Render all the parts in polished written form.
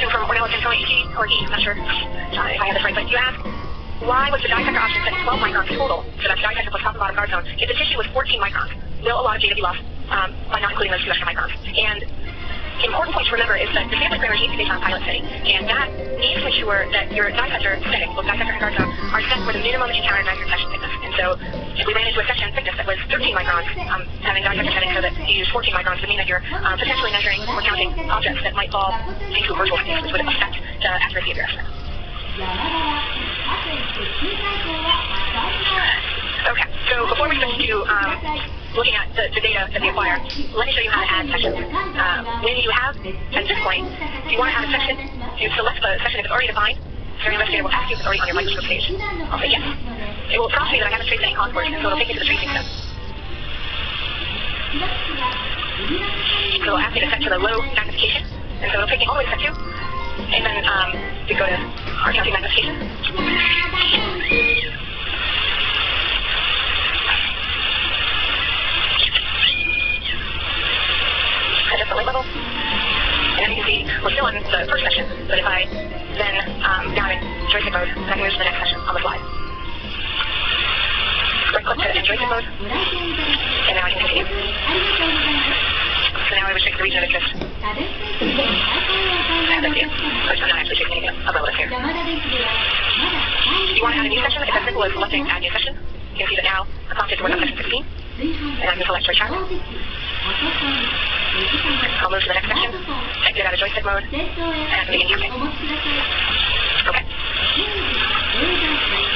question from Ornella Canzoni, or E, I'm not sure if I have this right, but you asked, why was the dissector option set at 12 microns total, so that's dissector plus top and bottom guard zone, if the tissue was 14 microns? Will a lot of data be lost by not including those 2 extra microns? And the important point to remember is that the sampling parameters need to be based on pilot setting, and that needs to ensure that your dissector settings, both dissector and guard zone, are set for the minimum encountered measured section thickness. And so if we ran into a section thickness that was 13 microns, having dissector settings so that you use 14 microns would mean that you're potentially measuring or counting objects that might fall into a virtual space, which would affect the accuracy of your estimate. Okay, so before we switch to looking at the data that we acquire, let me show you how to add sections. When you have, at this point, if you want to add a section, you select the section if it's already defined. Your investigator will ask you if it's already on your microscope page. I'll say yes. It will prompt me that I haven't traced any contours, so it'll take me to the tracing step. So it'll ask me to set to the low magnification, and so it'll take me all the way to step 2. And then we go to our counting magnification. At just the light level. And then you can see we're still in the first section, but if I then down in joystick mode, I can move to the next section on the slide. Right click to end joystick mode, and now I can continue. So now I would check the region of interest. That's it. Of course, I'm not actually checking a relative here. If you want to add a new section, it's as simple as selecting add new section. You can see that now I'm prompted to work on section 16, and I can select choice track. I'll move to the next section, exit out of joystick mode, and I can begin counting. Okay.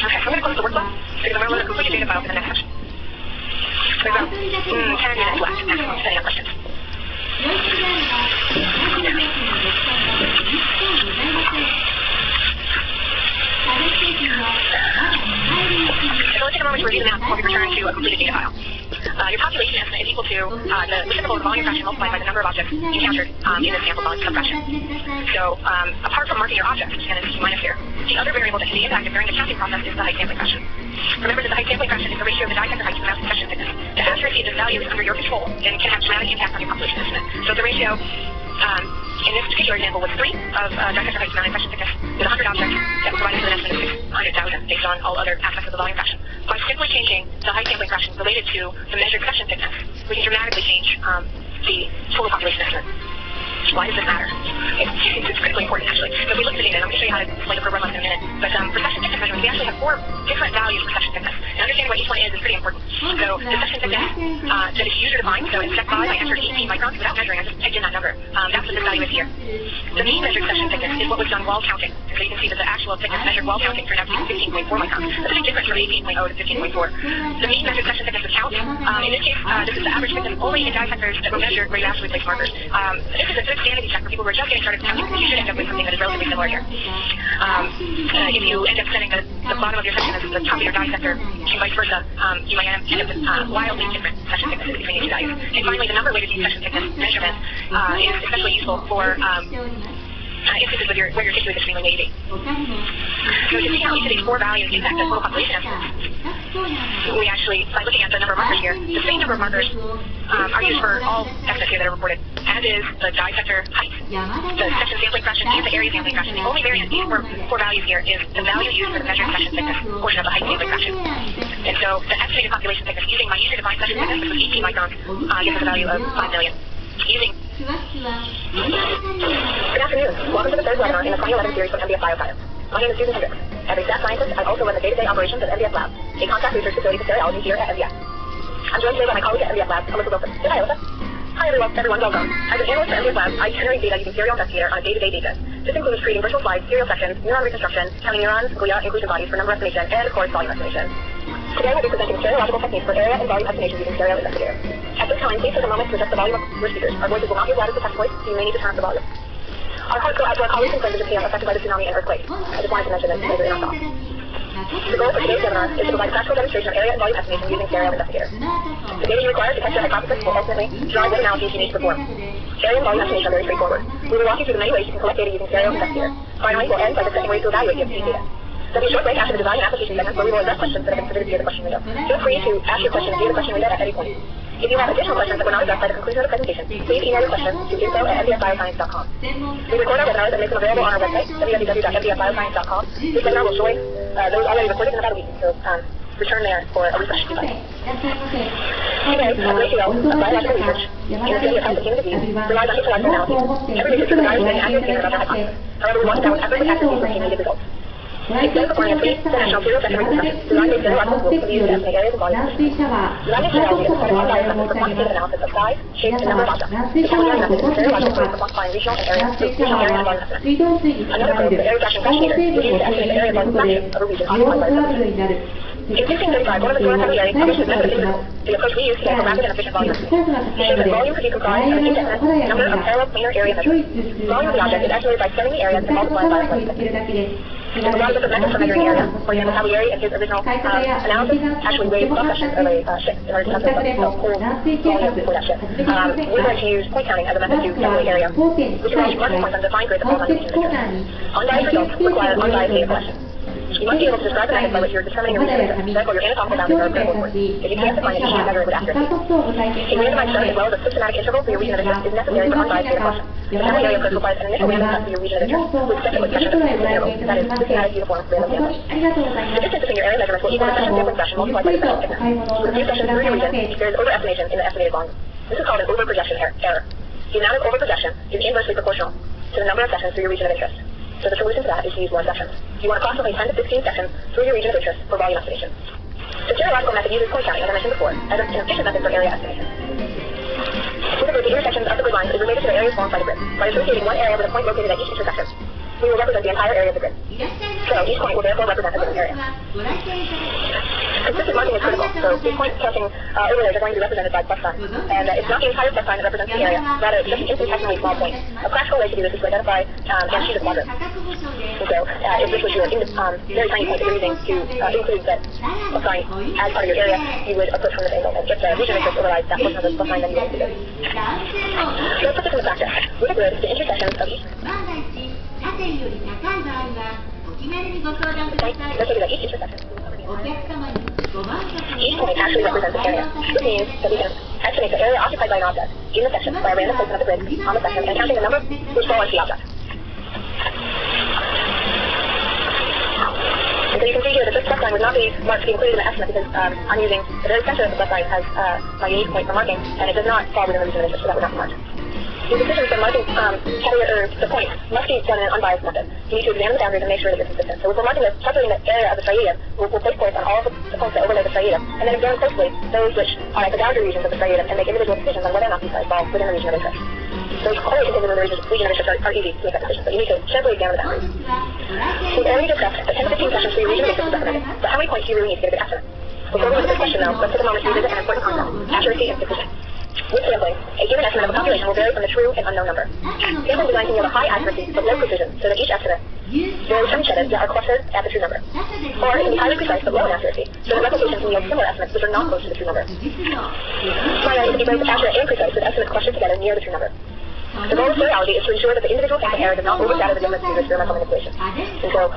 Okay, so I'm going to close the workbook, because I'm going to load a completed data file for the next section. So we've got 10 minutes left, maximum, setting up questions. So let's take a moment to review the map before we return to a completed data file. Your population estimate is equal to the reciprocal of the volume fraction multiplied by the number of objects encountered in the sample volume subfraction. So apart from marking your objects, which is going to be minus here, the other variable that can be impacted during the counting process is the height sampling fraction. Remember that the height sampling fraction is the ratio of the dissector height to the mouse section thickness. The accuracy of this value is under your control and can have dramatic impact on your population estimate. So the ratio in this particular example was 3 of dissector height to mouse section thickness with 100 objects that were provided to an estimate of 600,000 based on all other aspects of the volume fraction. By simply changing the height sampling fraction related to the measured section thickness, we can dramatically change the total population estimate. Why does this matter? It's critically important, actually. So if we look at the data, and I'm going to show you how to play the program in a minute, but for section thickness measurements, we actually have 4 different values for section thickness. And understanding what each one is pretty important. So the section thickness that is user-defined, so it's set by, I entered 18 microns without measuring, I just typed in that number. That's what this value is here. The mean measured section thickness is what was done while counting. And so you can see that the actual thickness measured while counting turned out to be 15.4 microns. That's a big difference from 18.0 to 15.4. The mean measured section thickness with count, in this case, this is the average thickness only in dissectors that were measured where you actually place markers. This is a good sanity check for people who are just getting started counting, because you should end up with something that is relatively similar here. If you end up setting the bottom of your section as the top of your dissector, and vice versa, you might end up with wildly different section thicknesses between these two values. And finally, the number-weighted mean section thickness measurement is especially useful for instances where your tissue is extremely wavy. So to see how each of these 4 values impact the total population estimates, we actually, by looking at the number of markers here, the same number of markers are used for all estimates here that are reported, as is the dissector height, the section sampling fraction, and the area sampling fraction. The only variance in these 4 values here is the value used for the measured section thickness portion of the height sampling fraction. And so the estimated population thickness using my user-defined section thickness, which was 18 microns, gives us a value of 5 million. Good afternoon. Welcome to the third webinar in the 2011 series from MDF Bioscience. My name is Susan Hendricks. As a staff scientist, I also run the day-to-day operations of MDF Lab, a contract research facility for stereology here at MDF. I'm joined today by my colleague at MDF Lab, Alyssa Wilson. Say hi, Alyssa. Hi, everyone. Welcome. As an analyst for MDF Lab, I generate data using Serial Investigator on a day-to-day basis. This includes creating virtual slides, serial sections, neuron reconstruction, counting neurons, glia, inclusion bodies for number estimation, and, of course, volume estimation. Today we'll be presenting stereological techniques for area and volume estimation using Serial Investigator. At this time, please take a moment to adjust the volume of your speakers. Our voices will not be as loud as the text voice, so you may need to turn up the volume. Our hearts go out to our colleagues and friends in Japan affected by the tsunami and earthquake. I just wanted to mention this later in our talk. The goal for today's webinar is to provide practical demonstration of area and volume estimation using Serial Investigator. The data you require to test your hypothesis will ultimately drive what analyses you need to perform. Area and volume estimation are very straightforward. We will walk you through the many ways you can collect data using Serial Investigator. Finally, we'll end by discussing ways to evaluate the obtained data. There'll be a short break after the design and application segment where we will address questions that have been submitted via the question window. Feel free to ask your questions via the question window at any point. If you have additional questions that were not addressed by the conclusion of the presentation, please email your questions to info@mdfbioscience.com. We record our webinars and make them available on our website, www.mdfbioscience.com. This webinar will join those already recorded in about a week, so return there for a refresh if you'd like. Today, a great deal of biological research in the field of type of human disease relies on histological analyses. Every researcher desires to get an accurate picture about their hypothesis. However, we want to balance effort with accuracy for immediate results. Instead of performing a three-dimensional serial section reconstruction, design based physiological tools can be used to estimate areas of volume. Design based physiology is a set of unbiased methods for quantitative analysis of size, shape, and number of objects. The secondary method is a very logical approach for quantifying regional and area and volume estimates. Another approach, the area fraction fractionator, is used to estimate the area of volume fraction of a region occupied by a subregion. In 1635, one of the Florida Familiaries published his method of invisible, the approach we use today for rapid and efficient volume estimation. He showed that volume could be comprised of an indefinite number of parallel planar area measures. Volume of the object is estimated by setting the area and multiplying by a point. There's a lot of different methods for measuring area. For example, Cavalieri in his original analysis actually weighed cross-sections of a ship in order to calculate the whole volume for that ship. We're going to use point counting as a method to calculate area, which allows you marking points on defined grid that falls on the region of interest. Unbiased results require unbiased data collection. You must be able to describe the method by which you're determining a region of interest. Therefore, your anatomical boundaries are critical for it. If you can't define it, you can't measure it with accuracy. A randomized study as well as a systematic interval for your region of interest is necessary for unbiased data collection. The Cavalieri approach requires an initial random test for your region of interest, with subsequent sessions of interval, that is, systematic uniform random sampling. The distance between your area measurements will equal the session sampling session multiplied by the session thickness. With a few sessions through your region, there is overestimation in the estimated volume. This is called an overprojection error. The amount of overprojection is inversely proportional to the number of sessions through your region of interest. So the solution to that is to use more sessions. You want approximately 10 to 16 sessions through your region of interest for volume estimation. The stereological method uses point counting, as I mentioned before, as an efficient method for area estimation. Typically, the intersections of the grid lines is related to the areas formed by the grid. By associating one area with a point located at each intersection, we will represent the entire area of the grid. So each point will therefore represent a given area. Consistent marking is critical, so these point counting overlays are going to be represented by plus sign. And it's not the entire plus sign that represents the area, rather it's just an infinitesimally small point. A practical way to do this is to identify and choose a quadrant. And so if this was your very tiny point that you're using to include that plus sign as part of your area, you would approach from this angle. And if the region of interest overrides that portion of the plus sign, then you won't do it. So let's put this into practice. With a grid, the intersections of each let's say that each intersection. Each point actually represents an area. This means that we can estimate the area occupied by an object in the section by a random placement of the grid on the section and counting the number which fall into the object. And so you can see here that this plus line would not be marked to be included in the estimate because I'm using the very center of the plus line as my unique point for marking, and it does not fall within the region of interest, so that would not be marked. The decision for marking the point must be done in an unbiased method. You need to examine the boundaries and make sure that they're consistent. So if we're marking the calculating the area of the striatum, we'll place points on all of the points that overlay the striatum, and then examine closely those which are at the boundary regions of the striatum and make individual decisions on whether or not these sites fall within the region of interest. Those correlations within the region of interest are easy to make that decision, but you need to carefully examine the boundaries. We've already discussed that 10 to 15 sessions for your region of interest is recommended, but how many points do you really need to get a good estimate? Before we look at this question though, let's take a moment to revisit an important concept: accuracy and precision. With sampling, a given estimate of a population will vary from the true and unknown number. Sampling design can yield a high accuracy but low precision, so that each estimate varies from each other that are clustered at the true number. Or it can be highly precise but low in accuracy, so that replication can yield similar estimates which are not close to the true number. Finally, it can be both accurate and precise with estimates clustered together near the true number. The goal of seriality is to ensure that the individual sample error does not overshadow the difference due to experimental manipulation. And so,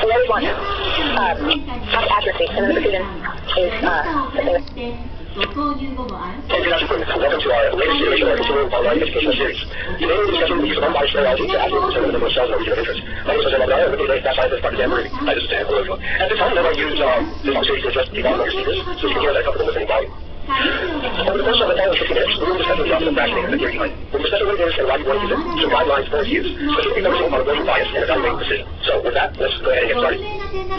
we always want accuracy, and then the precision is something that Thank you, Dr. Quinn. Welcome to our latest iteration of our continuing online educational series. Today we'll be discussing the use of unbiased stereology to accurately determine the number of cells in our region of interest. My name is Jose Maldonado, and with me today is Matt Scientist, Dr. Dan Marie. Hi, this is Dan. Hello, everyone. At this time, I'm going to use this series to address the volume of your speakers, so you can hear that comfortable listening volume. Over the course of the following 50 minutes, we will discuss the opposite fractionator and the theory behind it. We'll discuss what it is and why you want to use it, some guidelines for its use, specifically focusing on avoiding bias and evaluating precision. So with that, let's go ahead and get started.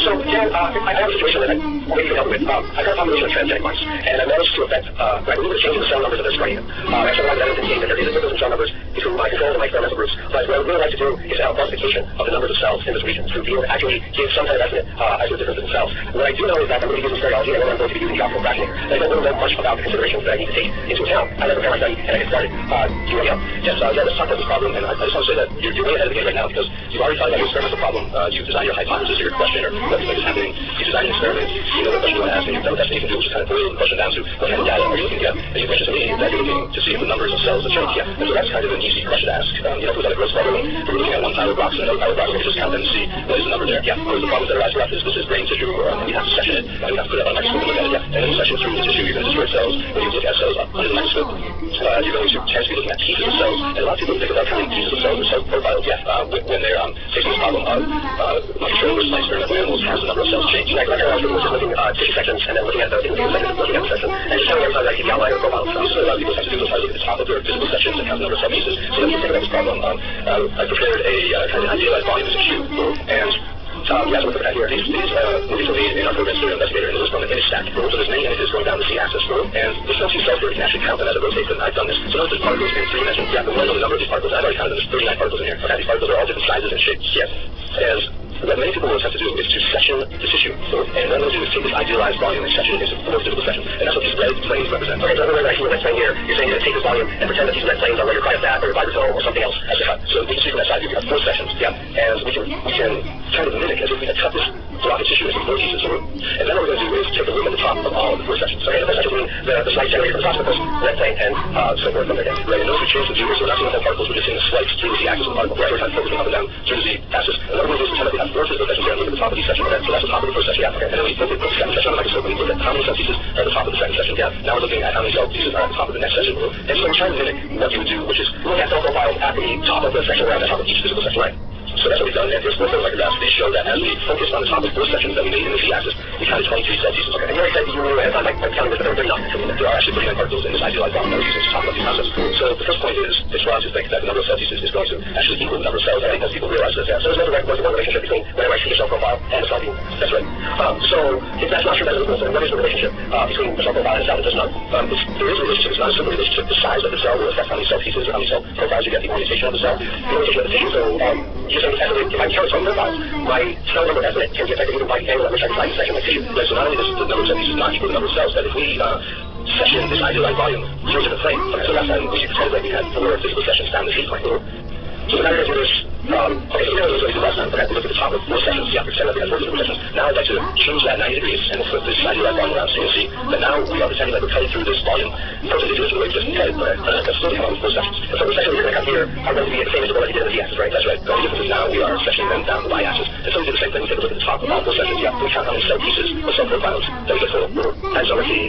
So, Dan, I have a situation that I'm hoping you can help with. I've got a population of transgenic mice, and I managed to affect, I believe it's changing the cell numbers of their striatum. I actually like that indicate that there is a difference in cell numbers between my control and my experimental groups. But what I would really like to do is have a quantification of the numbers of cells in this region to be able to actually give some kind of estimate as to the difference in cells. What I do know is that I'm going to be using stereology, and I'm going to be using optical fractionator. I don't really know much about the considerations that I need to take into account as I prepare my study and I get started. Do you want to help? Yes, let's talk about this problem, and I just want to say that you're way ahead of the game right now because you've already thought about your experimental problem. You've designed your hypothesis or your question or what you think is happening. You designed an experiment. You know the question you want to ask, and you've done the best thing you can do, which is kind of boil the question down to what kind of data are you looking at. And you mentioned to me that you're looking to see the numbers of cells that change. Yeah, and so that's kind of an easy question to ask. Who's on the growth problem? we're looking at one tile box and another tile box, we can just count them and see what is the number there. Yeah, of course, the problem with that left is this is brain tissue, and you have to section it, and you have to put it on the microscope and look at it. Yeah, and then you section through the tissue, you're going to destroy cells. When you look at cells under the microscope, you're going to tend to be looking at pieces of cells, and a lot of people think about counting pieces of cells or cell profiles. Yeah, when they're facing this problem of control versus experimental animals, has the number of cells changed. Like our hospital was just looking at tissue sections and then looking at the individual sections, looking at the section, and just telling every time that you can outline your profile. So a lot of people have to do is try to look at the top of their physical sections and count the number of cell pieces. So let's think about this problem. I prepared a kind of idealized volume as a cube, and yeah, so we're looking at here. These recently in our program, student investigator, and this is one of the image stack. So there's many images going down the z-axis, and there's no two cells here. You can actually count them as it rotates, and I've done this. So notice there's particles in 3 dimensions. Yeah, the one of the number of these particles, I've already counted them. There's 39 particles in here. Okay, these particles are all different sizes and shapes. Yes. And what many people will have to do is to section the tissue, and what they'll do is take this idealized volume and section it into 4 physical sections, and that's what these red planes represent. Okay, so another way I see the red plane here, you're saying you're going to take this volume and pretend that these red planes are where your cryostat or your vibrosome or something else as a cut. So we can see from that side view, we have 4 sections, yeah, and we can kind of mimic as if we had cut this block of tissue into 4 pieces, and then what we're going to do is take a look at the top of all of the 4 sections. Okay, the first section being the slice generated from the top of the red plane, and so forth from there. Right, and notice we change the view here, so we're not seeing the whole particles, we're just seeing the slice through the z-axis of the particle. Right, we're kind of focusing up and down through the z-axis. And what we're going to do is pretend that we have 4 physical sections here and look at the top of each section. Okay, so that's the top of the first section, yeah. Okay, and then we look at the second section on the microscope and we look at how many cell pieces are at the top of the second section. Yeah, now we're looking at how many cell pieces are at the top of the next section. And so we're trying to mimic what you would do, which is look at cell profiles at the top of the section or at the top of each physical section, right? So that's what we've done, and here's 4 photographs. They show that as we focus on the top of 4 sections that we made in the z-axis, we counted 23 cell pieces. Okay, and you already said you knew ahead of time by counting this, but there were 39. There are actually 39 particles in this idealized volume that we're using to talk about these concepts. So the first point is, it's wrong to think that the number of cell pieces is going to actually equal the number of cells. I think most people realize this. Yeah. So there's no direct one-to-one relationship between whenever I see a cell profile and a cell being. That's right. So if that's not true, that's equal. So what is the relationship between the cell profile and the cell? It does not. There is a relationship. It's not a simple relationship. The size of the cell will affect how many cell pieces or how many cell profiles you get. The orientation of the cell. The orientation of the tissue. So you're saying if I count cell profiles, my cell number estimate can be affected even by the angle at which I decide to section my tissue. Right, so not only does the number of cell pieces not equal the number of cells, but if we section this idealized volume through to the plane, okay, so last time we pretended that we had 4 physical sections down the z-plane. So now we're going to do this. Okay, so now this is what we did last time. Okay, we look at the top of 4 sections. Yeah, pretend that we had 4 physical sections. Now I'd like to change that 90 degrees and flip this idealized volume around, so you'll see that now we are pretending that we're cutting through this volume perpendicular to the way we just headed, but that's still coming out with 4 sections. And so the sections we're going to cut here are going to be the same as the one that we did in the z-axis, right? That's right. The only difference is now we are sectioning them down the y-axis. And so we do the same thing. We take a look at the top of all 4 sections. Yeah, we count how many cell pieces or cell profiles that we get total. And so we see,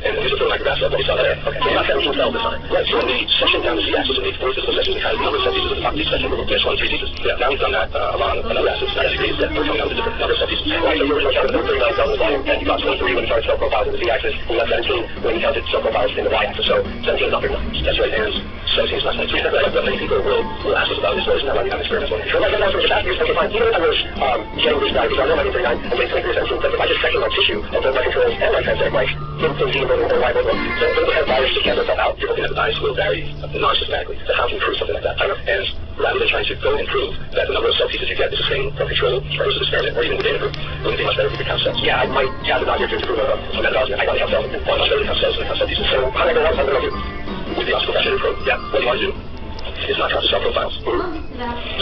and these are photographs of what we saw there. Okay, so about 17 cells this time. Right, so when we section down the z-axis and make 4 physical sections, we count the number of cell pieces at the top of each section. We'll just 1 3 pieces. Yeah, now we've done that along another axis, 90 degrees, that we're coming out with a different number of cell pieces. Right, so you originally counted the 39 cells in the volume, and you got 23 when you counted cell profiles in the z-axis, and you got 17 when you counted cell profiles in the y-axis. So 17 is not 39. That's right, and 17 is not 23. That's what many people will ask us about is what is that like on experimental. So like that's what we're just asking, okay, fine, even if I was getting this guy, because I know my 39, and make 23 17, but if I just section my tissue and put my controls and my transect, like in Z or Y or so if they have bias to cancel stuff out, you're looking at the bias will vary non-systematically. That's how to improve something like that. And rather than trying to go and prove that the number of cell pieces you get is the same from control versus experiment, or even the data group, it would be much better if we could count cells. Yeah, I might have the doctor to prove a methodology. I want to count cells, or much better to count cells than count cell pieces. So how do I go on something like it? With the optical pressure probe, yeah, what do you want to do? Is not count the cell profiles. So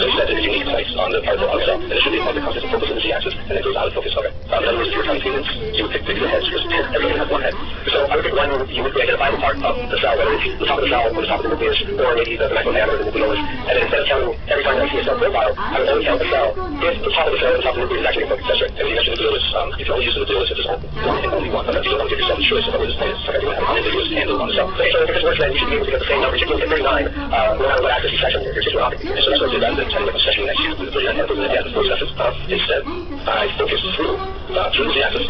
you set a unique place on the particle on the cell, and it should be a point that comes into focus in the z-axis, and it goes out of focus. Okay. In other words, if you're counting humans, you would pick bigger heads, because everything has one head. So I would pick one, you would identify the part of the cell, whether it's the top of the cell, or the top of the nucleus, or maybe the micrometer, the nucleolus, and then instead of counting every time I see a cell profile, I would only count the cell if the top of the cell and the top of the nucleus is actually in focus. That's right. And you mentioned the nucleolus, you can only use the nucleolus if there's one and only one. But you don't want to give yourself the choice of whether this thing is like you have an unambiguous handle on the cell. Okay, so if it's worse, then you should be able to get the same number. You should be able to get 39 no matter what axis you section your tissue optic. And so that's what I did rather than telling you like a section next to the 39 particles and the 4 sections. Instead, I focused through the z-axis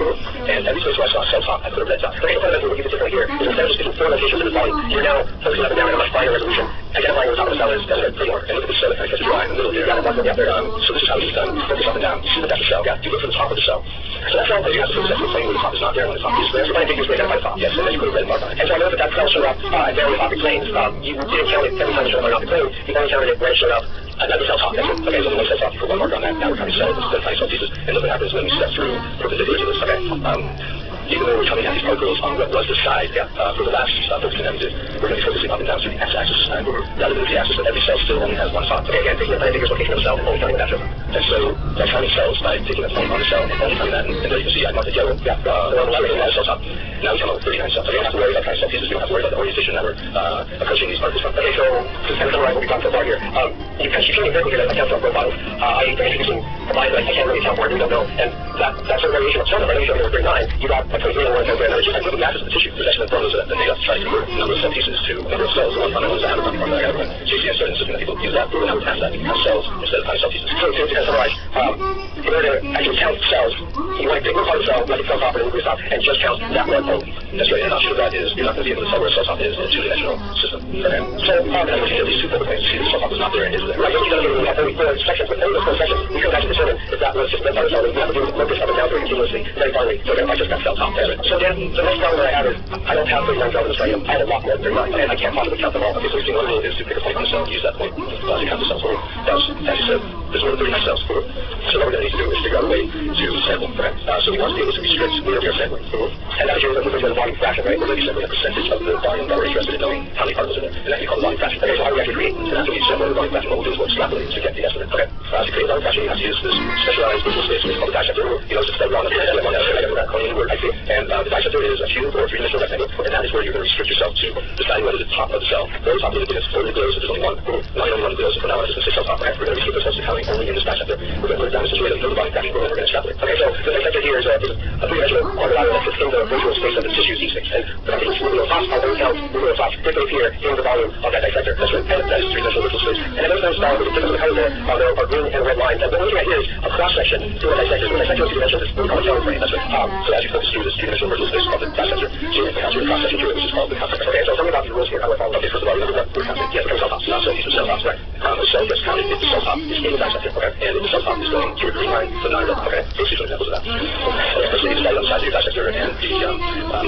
and every place where I saw a cell top, I put a red dot. Okay, so fundamentally what we did different here is instead of just picking 4 locations in the volume, you're now focusing up and down at a much finer resolution, identifying where the top of the cell is, that's right, pretty more, and look at the cell that kind of catches your eye in the middle here. So this is how it's done. Focus up and down. You see that that's the cell. Yeah, you look for the top of the cell. So that cell, you have to focus on the plane where the top is not there when the top is there. So unambiguous way to identify the top. Yes, and then you put a red mark on it. And so I know that cell showed up at various optic planes. You didn't count it every time it showed up on an optic plane. You only counted it when it showed up at the cell top. That's it. Okay, so the one cell top, you put 1 mark on that. Now we're counting cells, instead of cell pieces. And look what happens when we step through perpendicular to this. Okay. even though we're coming at these particles on what was the side for the last focusing them to, we're going to be focusing up and down through the x-axis rather than the axis, but every cell still only has one spot. Okay, again, taking the planetary location of the cell and only counting that rhythm. And so by counting cells, by taking a point on the cell and only counting that, and there you can see I marked it yellow, the cell top. Now we come up with 39 cells. So you don't have to worry about cell pieces, you don't have to worry about the orientation that we're approaching these particles from. Okay, so just kind of summarize what we've done so far here. You can't very clear that I count cell profiles. I introduced some provided I can't really count for it, we don't know. And that sort of variation of cell number, I know you showed me over 39, you got a 23 and 1 and another, just moving masses of the tissue, possession of formulas that they got to try to convert number of cell pieces to number of cells. One fundamental is the Hamiltonian formula. I got to JCS certain system that people use that, but now we pass that, we can count cells instead of counting cell pieces. So to kind of summarize, in order to actually count cells, you want to take one part of the cell, like a cell top or a nucleus top, and just count that one only. That's right, and an option of that is you're not going to be able to tell where a cell top is in a two-dimensional system. Okay. So, I'm looking at these two focal planes to see if the cell top is not there and is there. Right, we have only 4 sections, but only those 4 sections, we couldn't actually determine if that was just one part of the cell. We have to do with locus up and down very continuously, very finely, so I just got cell top. That's right. So Dan, the next problem that I have is, I don't have 39 cells in the stadium. I have a lot more than 39, and I can't possibly count them all. Okay, so the only rule is to pick a point on the cell and use that point to count the cells. That's, as you said, there's more than 39 cells. So what we're going to need to do is figure out a way to sample, correct? So we want to be able to restrict where we are sampling. And that is your movement to the volume fraction, right? We're going to be sampling a percentage of the volume that we're interested in knowing how many particles are there. And that's called the volume fraction. Okay, so how do we actually create? And after we sample the volume fraction, what we'll do is we'll extrapolate to get the estimate. Okay, to create a volume fraction, you have to use this specialized visual space, which is called the dissector. You know, it's just wrong. And the dissector is a cube or 3-dimensional rectangle, and that is where you're going to restrict yourself to deciding whether the top of the cell, very top of the nucleus, or nucleus, if there's only one, not only one nucleus, but now it's just a cell top. Okay, we're going to restrict ourselves to counting only in this dissector. We're going to put it down in such a way that we know the volume fraction, and we're going to extrapolate. Okay, so the dissector here is a 3-dimensional quadrilateral that fits in the visual space of the tissue C6. And when I take nucleophos, I'll only count nucleophos particularly here in the volume of that dissector. That's right, and that is 3-dimensional visual space. And then those styles, the difference in the color there are green and red lines. And what we're looking at here is a cross-section through a dissector. So a dissector is 2 dimensional, this is called a telling frame. That's right. So as you focus through this 3-dimensional visual space called the dissector, so you're going to count through a cross-section through it, which is called the concept. Okay, so tell me about the rules here, how we're following. Okay, first of all, remember what we're counting. Yes, we're counting cell tops, not cell pieces, cell tops, right? The cell gets counted if the cell top is in the dissector, okay? And if the cell top is going through a green line, so not red, okay? So let's see some examples of that. Okay, first you decide on the size of your dissector, and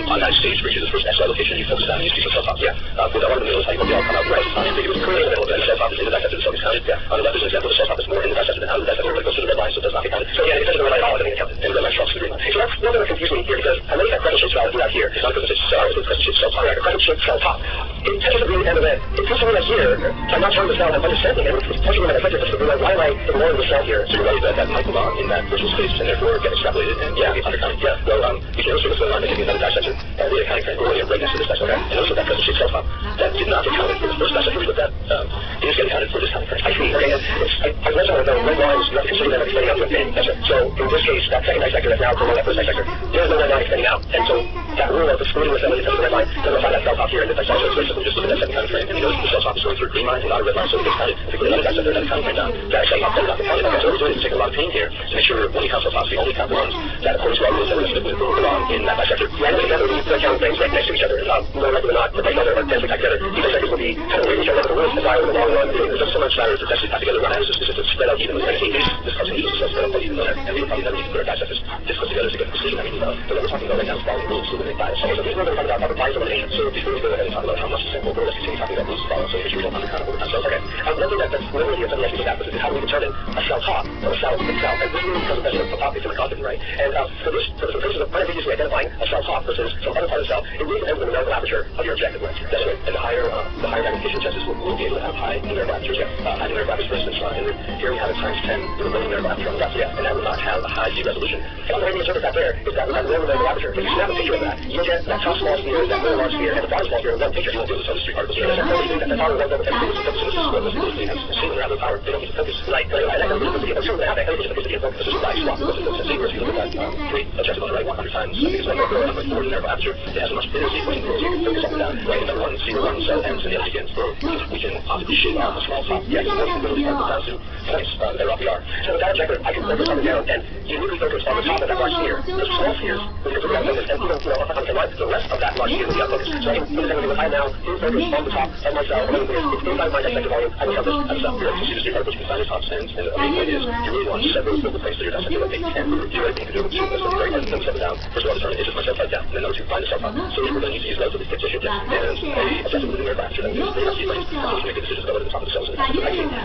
on that stage where you use the first SY location, you focus down and you see some cell tops. Yeah. With that one in the middle, it's how you hope they all come out right. If you put it in the middle, then the cell top is in the dissector, the cell is counted. Yeah. On the left is an example, the cell top is more in the dissector than out of the dissector, but it goes to the red line, so it does not get counted. So yeah, it doesn't go right at all, it doesn't get counted. And the red line drops to the green line. So that's one thing that confused me here, because I know that crescent shaped cell do that here. It's not because it's cell, it's crescent shaped cell top. A crescent shaped cell top. It touches the green end of it. It feels to me like here, I'm not counting the cell, I'm understanding it. It's touching the dissector, just the why am I ignoring the cell here? So you're right that might belong in that visual space, and therefore get extrapolated, and yeah, it's undercounted. Yeah, well, you can illustrate what's going on by taking another dissection, and the accounting frame going right next to this dissection, okay? And also that crescent shaped cell top that did not get counted for the first dissection, but that is getting counted for this counting frame. I see, okay, I read some of the red lines, you have to consider them extending out to infinity. That's it. So in this case, that second dissector that's now below that first dissector, there's no red line extending out, and so that rule of excluding the assembly because of the red line doesn't find that cell top here in the dissector. So basically just look at that second counting frame, and you notice the cell top is going through a green line and not a red line, so it gets counted. If you put another dissector, another counting frame down, that cell top does not get counted. Okay, so what we're doing is taking a lot of pain here to make sure when we count cell tops, we only count the ones that according to our rules that we're going to belong in that dissector. Randomly together, we put counting frames right next to each other. More likely than not, but like other densely packed together, these dissectors will be kind of away from each other. The rules apply over the long run. There's just so much matter to densely packed together. One is just to spread out evenly. Like, this cartoon is spread out evenly, and we would probably never need to put our dissectors this close together to get the precision that we need. But what we're talking about right now is following rules to eliminate bias. So these are going to talk about bias elimination. So before we go ahead and talk about how much to sample, we're going to continue talking about rules to follow. So make sure we don't undercount over time. So okay, one thing that's really here something I think about is how do we determine a cell top or a cell itself? And this really becomes a measure of the top it's in the content, right? And for the purposes of unambiguously identifying a cell top versus some other part of the cell, it really depends on the numerical aperture of your objective lens. That's right. And the higher magnification chances will be able to have high numerical apertures. Yeah. High numerical apertures, for instance, here we have it times 10 with a low numerical aperture on the left, yeah, and that will not have a high Z resolution. And the way we interpret that there is that we have a low numerical aperture. If you snap a picture of that, you get that top small sphere, that middle large sphere, and the bottom small sphere in one picture. You won't be able to tell the three particles. And that's the thing that the power runs over everything is focused. This is what most people have seen around the power. They don't need to focus. Right. And that can be focused. But certainly have that energy to focus again. This is a black swap. This is the same as you look at that great objective on the right 100 times. I think it's like a 1.4 numerical aperture. It has a much thinner sequence. You can focus up and down. Right. And then one cell ends and the other begins. We can optically shape out a small top. Yeah, so once we literally start to down to points that are up the R. So with that objective, I can focus up and down and uniquely focus on the top of that large sphere. The small spheres, because we're going to focus, and even the rest of that large sphere will be focused. So I can focus everything with I now in focus on the top of my cell. And it's inside my dissected volume. I will have this as a cell. So see the three particles, you can find the top ends. And the main point is you really want several focal points to your dissector. Like take 10 or do everything to do it. So it's very hard to focus up and down. First of all, determine is this my cell type down. And then number two, find the cell top. So we're going to need to use relatively thick tissue and a objective with a numerical aperture that we use very much sequence. So we can make the decisions about whether the top of the cells is.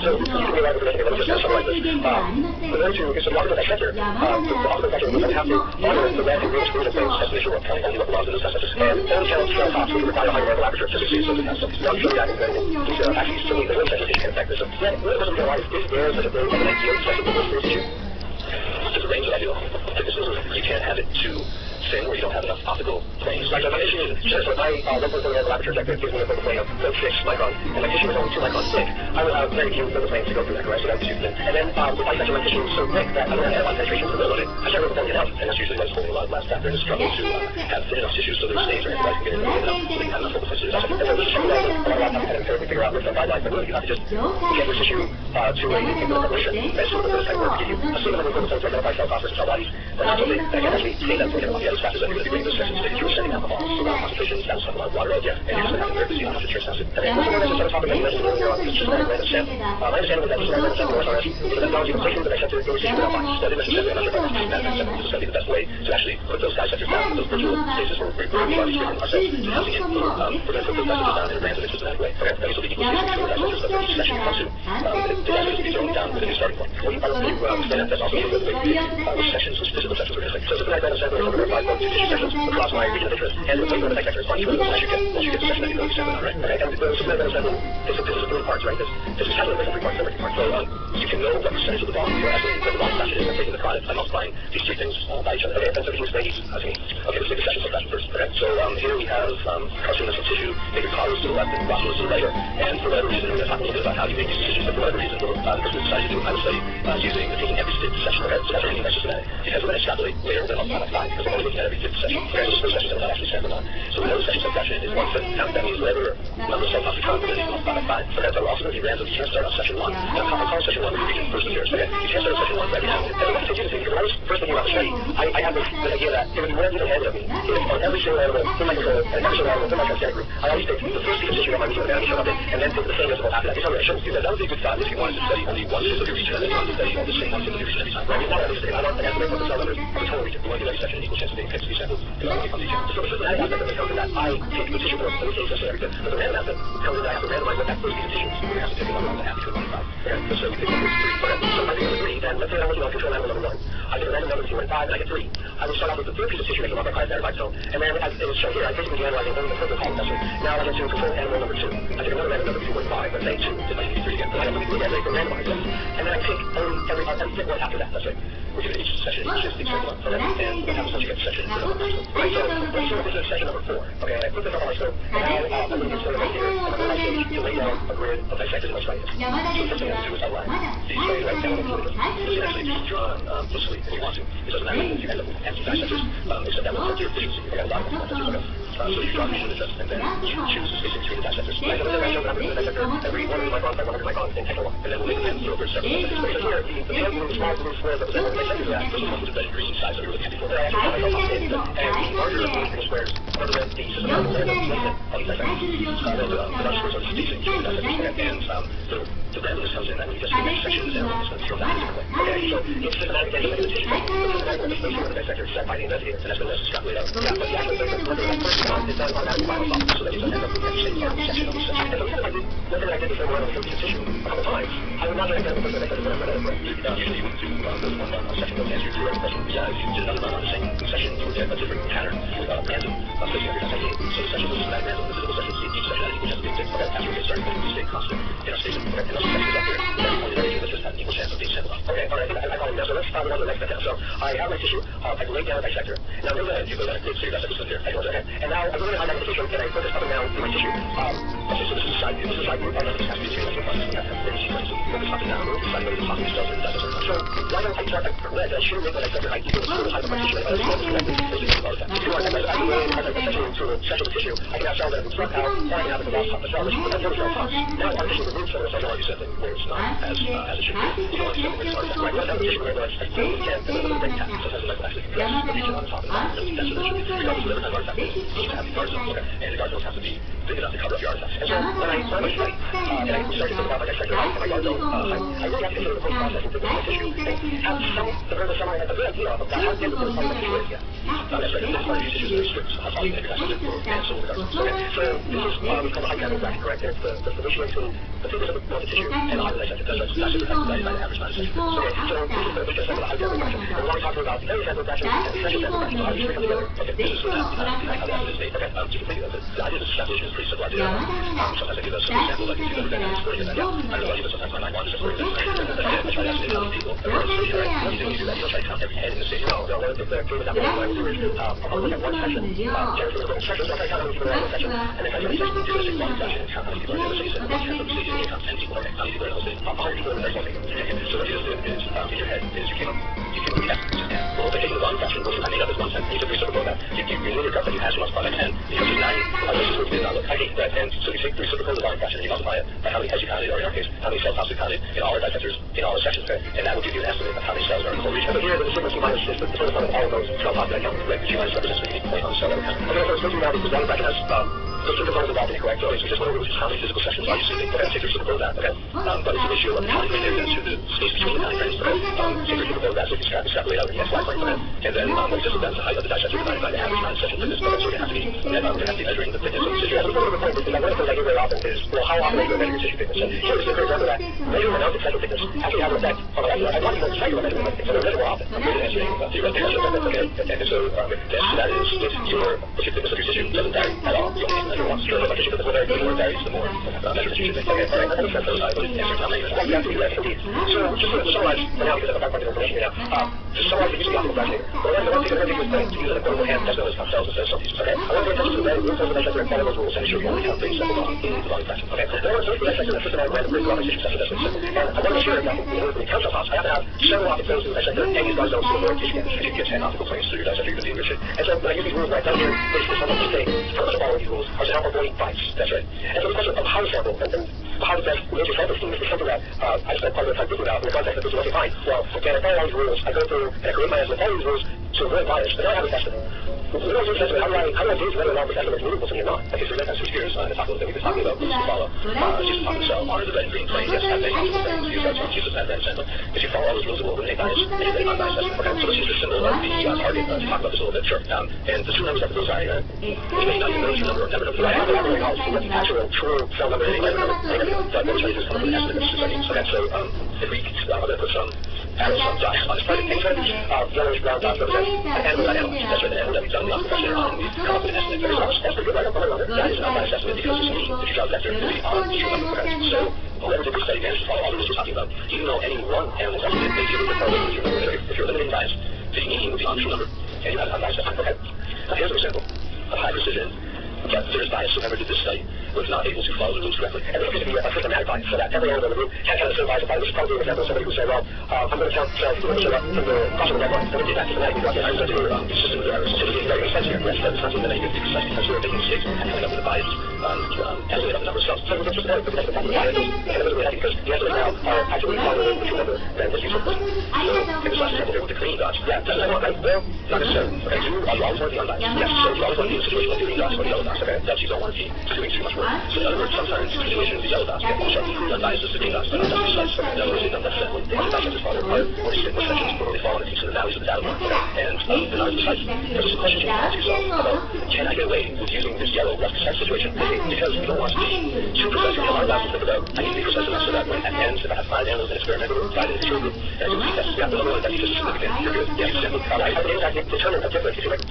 So So you can be right with anything that just has something like this. We're going to, it's a market that sector. The optical factor is going to have to honor the relative real exclusion things as an issue of applying only what belongs in this test. And all channels scale tops will require a higher level aperture to succeed. So that's now show you that in actually certainly the way segmentation can affect this. So then what doesn't get right is there such a very like an ideal sector for this issue? There's a range of ideal. You can't have it too thin where you don't have enough optical planes. Like my issue is just like my 1.4 level aperture detector gives me a focal plane of 0.6 micron, and my tissue is only 2 microns thick. I will have very few focal planes to go through that, right? So that's too thin. And then if I section my tissue so thick that I don't have penetration to the middle of it, I start overpulling it out, and that's usually what's holding a lot of last after and struggling to have thin enough tissue so there's stains or anything can get in there enough so they can have enough focal planes to do that. And so this is something that a lot of times I can figure out with some guidelines, but really you have to just get your tissue to a preparation and sort of this type of work to give you a certain number of focal planes to identify cell phosphorus and cell bodies that not something that can actually stay that for as fast as anything to bring this section state. You're setting alcohol, so that concentrations, that's a lot of water, and you're just going to have to nerve to see how much it trace acid. And then also there's another topic that you mentioned earlier on, which is just random sample. My understanding is that just random sample works on us, so that allows you to place into the sector those tissue without boxes. So I didn't mention that, I'm not sure if I'm using that, this is going to be the best way to actually put those dissectors down, those virtual spaces where we're largely treating ourselves, housing it, we're going to put those dissectors down in a random systematic way. Okay, that means there'll be equal spaces between the dissectors that each section comes to. The dissectors will be thrown down with a new starting point. Well, I want to explain that that's also a way to create which sections, which physical sections we're going to say. So systematic random sampling is going to verify both two tissue sections across my region of interest, and the way to detect sector is once you get the section that you know you sample on, right? Okay, and the systematic random sampling, this is three parts, right? This is calculated from 3 parts, every part. So you can know what percentage of the volume you're estimating what the volume fraction is and taking the product and multiplying these three things by each other. Okay, and so we can explain these to me. Okay, let's take the sections of that first. Okay, so here we have carcinomas of tissue, maybe caudals to the left and rostral to the right. And for whatever reason, we're going to talk a little bit about how you make these decisions, but for whatever reason, the person decided to do a pilot study using taking every stitch section. Okay, so that's everything that's systematic. Because we're going to extrapolate later, then I'll find because I'm only looking at every stitch section. Okay, so the first section that we're actually sampling on. So we know the section subtraction is 1 foot. Now that means whatever number of cell toxic content is multiplied by 5. Okay, so we're also going to be random. You can't start on section 1. Now, I'll call section 1 the region first of yours. Okay, you can't start on section 1 for every now. And what I take you to think, when I was first thinking about the study, I had this idea that it would be more than ahead of me if on every single animal in my control and every single animal in my transgenic group, I always take the first piece of tissue on my region of anatomy show up in, and then take the same result after that. Because I shouldn't do that. That would be a good thought if you wanted to study only one specific region and then you wanted to study all the same one specific region every time. Right? It's not everything. I want to estimate what the cell numbers of the total region. We want to give every section an equal chance of being fixed to be sampled from each animal. So the systematic aspect of it comes in that I take the tissue form and we take essentially everything. But the random aspect comes in that I have to randomize what that first piece of tissue is. We're going to have to take a number on the half between 1 and 5. Okay? So we take number 3. Okay? So if I take number 3, then let's say I'm working on control animal number 1. I get a random number 2 and 5 and I get 3. I will start off with the third piece of tissue making one by ribosome. And then as it was shown here, I basically analyzing only the purple column. That's right. Now I get to control animal number 2. I take another random number 2.5, let's say 2, if I take 3 again. Then I have to randomize this. And then I take every pick one after that. That's right. We're giving each section each section 1. Okay? And what happens once you get to section 4? Right, so this is section number 4. Okay, and I put this up on my scope, and now I'm going to use the right here, and I'm going to to lay down a grid of dissectors in my studies. So the first thing I have to do is outline these studies right down into the you can actually just draw loosely if you want to. It doesn't matter if you end up with empty dissectors, except that will affect your efficiency. You got a lot of dissectors. Okay? So you draw each of the dissectors, and then you choose the spacing between the dissectors. Right, so then I show that I'm going to dissector every 100 microns by 100 microns in techno 1, and then we'll make them through over several dissectors. Because here, the big blue, small blue squares represent the dissectors of that. Those are the ones with the green sides that are really happy for. They're actually and the larger blue squares represent the systematic random placement of these dissectors. The large squares are the spacing between the dissectors, and the randomness comes in that when you just do next sections, and it's going to throw that in a different way. Okay, so it's systematic and the tissue. The spacing of the dissector is set by the investigator, and that's been extrapolated out. Yeah, but the actual first one is done automatically by myself, so that you don't end up with the same part of the section of the section. And so one thing I did before when I was looking at tissue a couple times, I would not have done the first dissector when I read it. Usually you would do those one on section of the answer to your question. Yeah, if you did another one on the same section, you would get a different pattern, random placing of your dissector. So the section is systematic random, the physical section, each section has equal chance of being fixed. Okay, after we get started, we stay constant in our spacing. Okay, and those sections up here, let's just have an equal chance of being sampled off. Okay, alright, I call it now, so let's start on the next step now. So I have my tissue, I can lay down a dissector. Now go ahead, you go ahead, so your dissector's in here. Okay, and now I'm going to highlight the tissue, and I put this up and down in my tissue. Okay, so this is side view, this is side view, and this has to be two different processes. We have to have very sequence, so focus up and down, move the side view, the top of the cells, and the dissector. So why don't I start at red, and I should make the dissector height equal to the height of my tissue, and I just connect it, basically about that. If you want, as I highlight the tissue to a section of the tissue, I can have cells that have front out, or I can have the top of the cell, which is the cell tops. Now our tissue removes some of the cells, already something where it's not as it should be. You don't want to something where it's right. Now the tissue where it's like, you can't do a little break tap, so it doesn't actually compress the region on the top of the bottom. That's what it should be. Regardless of whatever kind of artifact it is, you need to have the guard zones, okay? And the guard zones have to be big enough to cover up your artifacts. And so when I study, and I start to think about my dissector height and my guard zone height, I really have to consider the whole process of the tissue and have the very summary a good idea of that how deep the first part of the tissue is yet. Not necessarily this part of your tissue is very strict, so how far you can dissect it, and so on. Okay, so this is called the height gathering bracket, correct? It's the ratio between the thickness of the melted tissue, and the highly dissected. That's super affected by the average size section. So we just sample the high sample fraction. And we want to talk about the area sample fraction and the essential sample fraction. So how do you come together? Okay, this is how the acid is made. Okay, to complete the idea of this extrapolation is pretty simple idea. Sometimes I give a simple sample, like you do the dynamics for you, and I realize that sometimes my mind wanders just for example. I try to estimate how many people are going to see, right? When you do that, you don't try to count every head in the state. No, what if the game is happening when I was originally, I'll look at one section, generally for the little section, so I count how many people are in the section, and then I try to section, do the one section, and count how many people are in the city, so one half of the city, and you count 10 people, okay, how many people are in the city, 100 people in there, something. So what you just did is, in your head, is you came test, well, if I take the volume fraction, which I made up as 1 cent, and you took reciprocal of that, you move your graph that you hash multiply by 10, because it's 9, this is what we did not look. I hate that 10, so you take the reciprocal of the volume fraction, and you multiply it by how many heads you counted, or in our case, how many cell tops you counted in all our dissectors, in all the sections, okay, and that will give you an estimate of how many cells are in the whole region. But here, the frequency minus is the total sum of all of those cell tops that I counted, right? Q minus represents the unique point on the cell that we counted. Okay, so it's looking now because volume fraction has those two components involved in it, correct? So we just went over which is how many physical sections are you seeing. Okay, take your reciprocal of that, okay? But it's an issue of the counting frame area to the space between the counting frames, okay? Take your reciprocal of that, so you can extrapolate out the XY frame, okay? And then we just that's the height of the dissector divided by the average amount of section thickness, okay? So we're going to have to be, we're going to have to be measuring the thickness of the tissue. As we go to the point, because one of the things I do very often is, well, how often are you going to measure your tissue thickness? So here's a great example of that. Measuring the amount of central thickness actually has an effect on the I want to know cellular measurement, so they're measured more often. I'm really answering theoretical measurement, okay? And so that is if your thickness of your tissue doesn't vary at all. You only measure once. Your tissue thickness will vary, the more it varies, the more measure tissue thickness. Okay, all right, let me set those but answer how many what you have to do that indeed. So just to summarize for now, because I've got quite a bit of information here now, to summarize the use of the optical fractioning, well, I'm going to take this thing to use an equivalent hand test those cells instead of selfies. Okay, I want to pay attention to the rules of the dissector and follow those rules and ensure you only count things that belong in the volume fraction. Okay, then I'm going to dissect the system and random group of tissue section. And I want to make sure that in order to count cell tops, I have to have several optic zones in the dissector and these guys don't see the more tissue because you get 10 optical planes through your dissector, you're going to be enriched. And so when I use these rules right down here, basically some of the things, first of all, these rules are to help avoid bites. That's right. And so the question of how to sample and how to best make your sample scheme is something that I spent part of the time thinking about in the context of this is okay, fine. Well, again, I follow all these rules, I go through and I create my estimate, follow these rules to avoid bias, but now I have a estimate. When I do an estimate, how do I gauge whether or not this estimate is meaningful to me or not? Okay, so let's switch gears and talk about what we were talking about, which is to follow. Just talk cell, honor the red and green plane, yes, have many optical planes, use that to use that red sample. If you follow all those rules, it will eliminate bias and eliminate non-biased estimate. Okay, so let's use the symbol of the target to talk about this a little bit, sure. And the two numbers that those are, which may not even know the number or never know. I have to have very knowledge of what the actual true cell number is, but what we're trying to do is come up with an estimate of the so that's so if we I'm going to put some arrows on dots on this part of the page, yellowish brown dots represent an animal that animal. That's right, the animal that we've done the optical fractioning on, we've come up with an estimate very much. That's pretty good, right? That is an unbiased estimate because it's mean if you draw the vector to be on the true number. So whoever did this study managed to follow all the rules we're talking about. Even though any one animal's estimate may be a little bit correlated with your number, if you're limiting bias, the mean would be on the true number, and you have an unbiased estimate. Okay. Now here's an example of high precision. Yes, there is bias. Whoever did this study was not able to follow the rules correctly. And there's going to be a systematic bias, so that every animal in the group can't count a certain bias. Which is probably an example of somebody who said, well, I'm going to count cells from the cross of the red line. I'm going to do that systematically. I'm going to do a system of errors. So it's very expensive here. But it's not something that you can do precisely because we're making mistakes and coming up with a bias, calculate up the number of cells. So it's just very difficult to find the bias. And it was really happy because the estimates now are actually longer than the true number than what you supposed to. So in this last example here with the green dots, yeah, does that want right? Well, not necessarily. Okay, you always want to be unbiased. Yes, so you always want to be in a situation with the green dots or the yellow dots. Okay, that's you don't want to be doing too much work. So in other words, sometimes situations the yellow dots get more sharply unbiased as the green dots, but not precise. In other words, they don't necessarily. One of the dissectors farther apart, or you stick with sections where they fall into each of the values of the data point. And they're not as precise. There's a question you can ask yourself about, can I get away with using this yellow less precise situation? Because you don't want to be too precise. You know, our labs think about, I need to be precise enough so that when at the end, if I have 5 animals in an experimental group, 5 in the control group, and I do the test, yeah, the other one that you just significant, you're good. Yeah, exactly. I have an impact determine a difference if you like.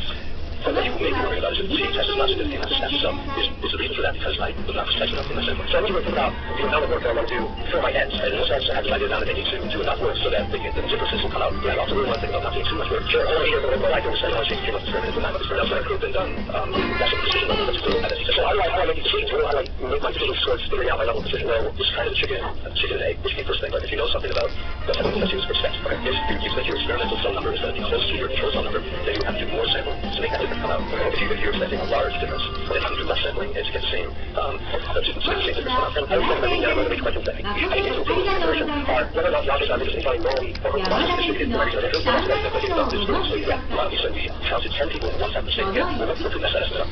So that you may be worried about is if the test is not significant enough to test. So is the reason for that because I was not precise enough in my sample. So I need to think about the amount of work that I want to do for my ends. And in those ends, I have decided now that they need to do enough work so that the differences will come out. And I also really want to think about not doing too much work. Sure, I want to hear the I think I want to change the experiments and not the experiments that I've been done. That's a precision level that's still at a teacher. So how do I make decisions? How do I make my decisions towards figuring out my level of precision? Well, this is kind of the chicken and egg, which came first thing. But if you know something about the type of things that's used for steps, okay, if you think your experimental cell number is going to be close to your control cell number, then you have to do more sampling to make that difference come out. If you're expecting a large difference, then you do less sampling and to get the same difference come out. And I was recommending that one of the questions that I think into consideration are whether or not the objects are just entirely normally or distributed in the region. There's no aspect that they don't do. So yeah, you said we counted 10 people in one sample state. Yeah, we'll put that estimate up.